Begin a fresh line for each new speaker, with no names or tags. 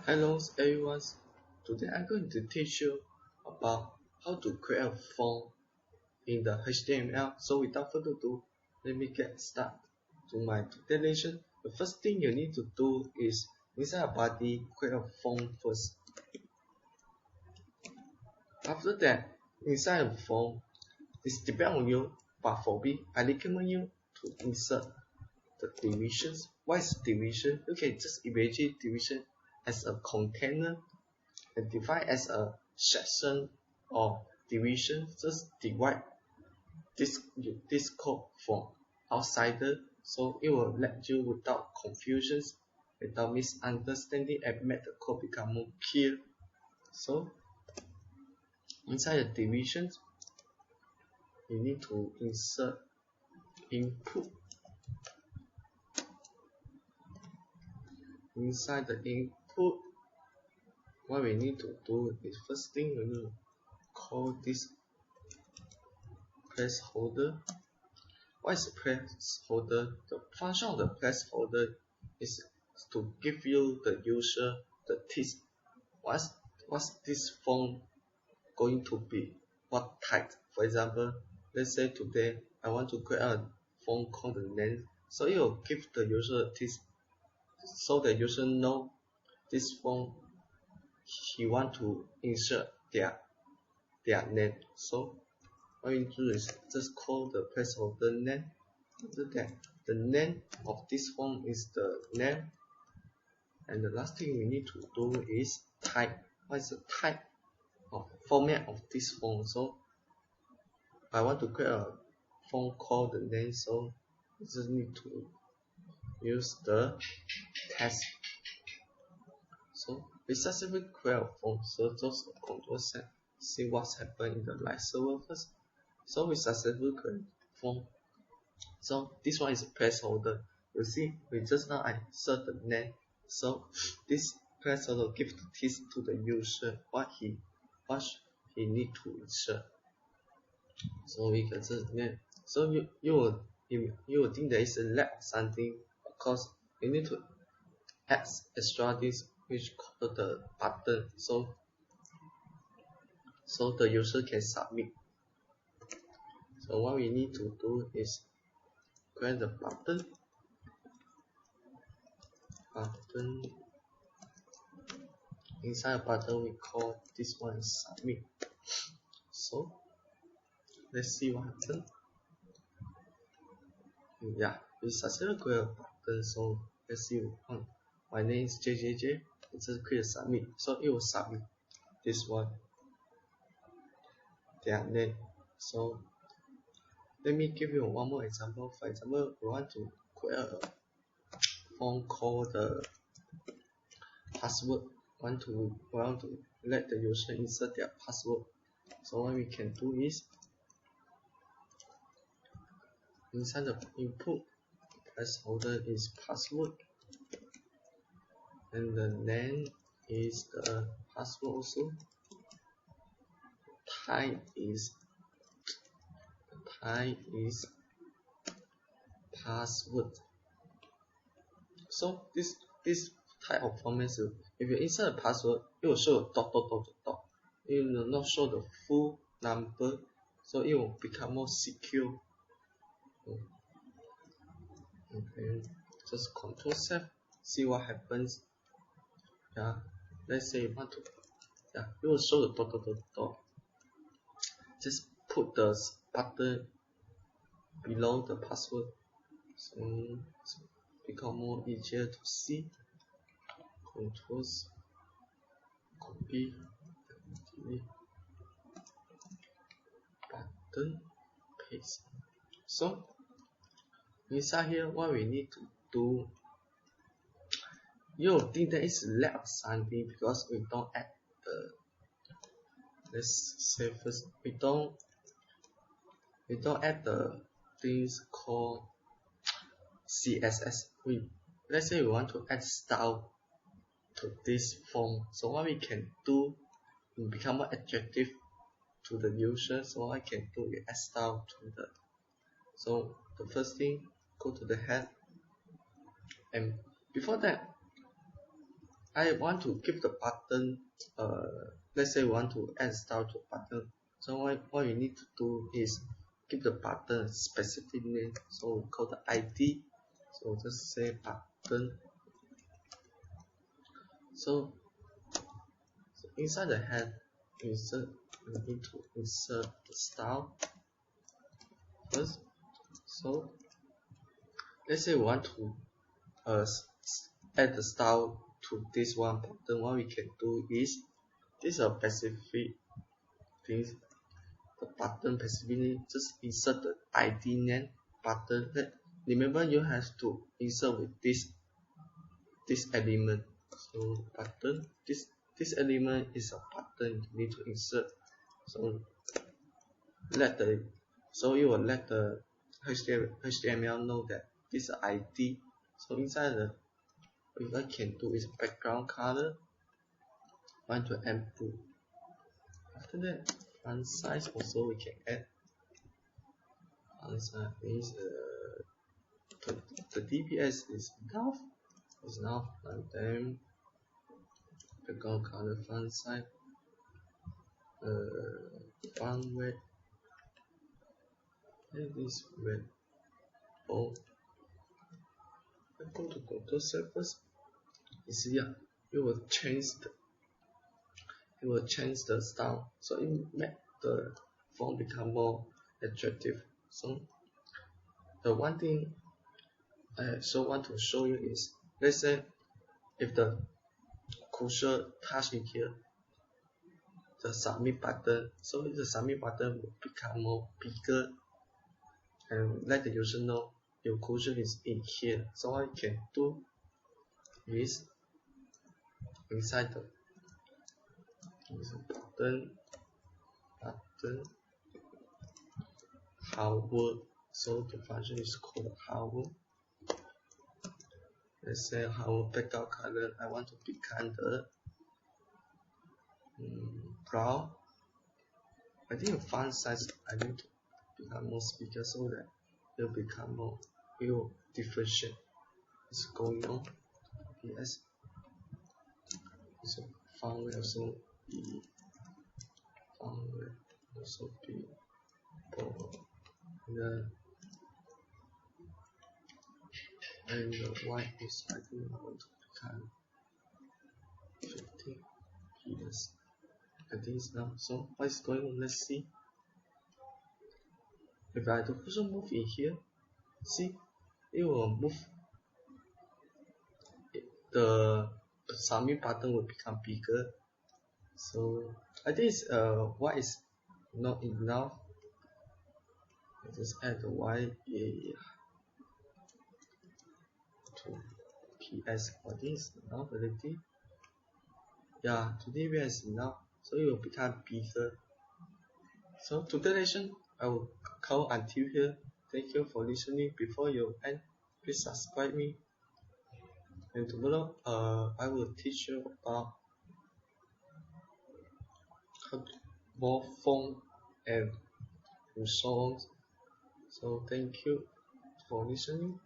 Hello everyone, today I'm going to teach you about how to create a form in the HTML. So without further ado, let me get started to my today's lesson. The first thing you need to do is inside a body, create a form first. After that, inside a form, it's depend on you, but for me, I recommend you to insert the divisions. What is division? You can just imagine division as a container and define as a section or division. Just divide this code from outsider, so it will let you without confusions, without misunderstanding, and make the code become more clear. So inside the divisions, you need to insert input. Inside the input, what we need to do is first thing we need to call this placeholder. What is a placeholder? The function of the placeholder is to give you the user the text. What's this form going to be? What type? For example, let's say today I want to create a form called the name. So it will give the user a text, so the user know this form he want to insert their name. So what we do is just call the placeholder name. After that, the name of this form is the name, and the last thing we need to do is type. What is the type of format of this form? So I want to create a form called the name, so I just need to use the text. So we successfully create a form. So just control set, see what's happened in the live server first. So we successfully create form. So this one is a placeholder. You see, we just now I insert the name. So this placeholder gives the text to the user what he need to insert. So we can just name. So you will think there is a lack of something. Of course, you need to add extra this which called the button. So the user can submit. So what we need to do is create the button. Inside a button we call this one submit. So let's see what happens. Yeah, we successfully create a button. So let's see. My name is JJJ. Let's just create submit. So it will submit this one, their name. So let me give you one more example. For example, we want to create a form called the password. We want to let the user insert their password. So what we can do is inside the input, placeholder is password, and the name is the password also. Type is password. So this type of format, if you insert a password, it will show a dot. It will not show the full number, so it will become more secure. Okay, just control F, see what happens. Yeah, let's say you want to, yeah, it will show the dot. Just put the button below the password, so it's become more easier to see. Control copy, delete, button, paste. So inside here, what we need to do, you think there is lack of something because we don't add the, let's say first, we don't add the things called CSS. Let's say we want to add style to this form. So what we can do, to become more attractive to the user, so what I can do is add style to the. So the first thing, go to the head, and before that, I want to give the button, let's say we want to add style to button. So what you need to do is give the button a specific name. So we call the ID. So just say button. So inside the head, we need to insert the style first. So let's say we want to add the style to this one button. What we can do is this is a specific thing. The button specifically just insert the ID name button. Remember you have to insert with this element. So button, this element is a button you need to insert. So you will let the HTML know that this is ID. So inside the what we can do is background color. Want to input. After that, font size also we can add. Font size is the DPS is enough. And then background color, font size, font weight. It is red. Oh, I go to control surface. You see, it will change the style, so it make the font become more attractive. So the one thing I also want to show you is, let's say if the cursor touch in here, the submit button, so the submit button will become more bigger and let the user know your cursor is in here. So what you can do is inside the button hover. So the function is called hover. Let's say hover background color. I want to become the brown. I think the font size I need to become more bigger so that it will become more, it will differentiate what's going on. Yes. So font will also be bold. And the white is I think I want to become 15 PS. I think it's now. So what is going on? Let's see. If I do also move in here, see, it will move. The submit button will become bigger. So I think it's, white is not enough. I just add the white to PS for this now already. Yeah, today we is enough, so it will become bigger. So today's lesson I will call until here. Thank you for listening. Before you end, please subscribe me. And tomorrow I will teach you about more font and so on. So thank you for listening.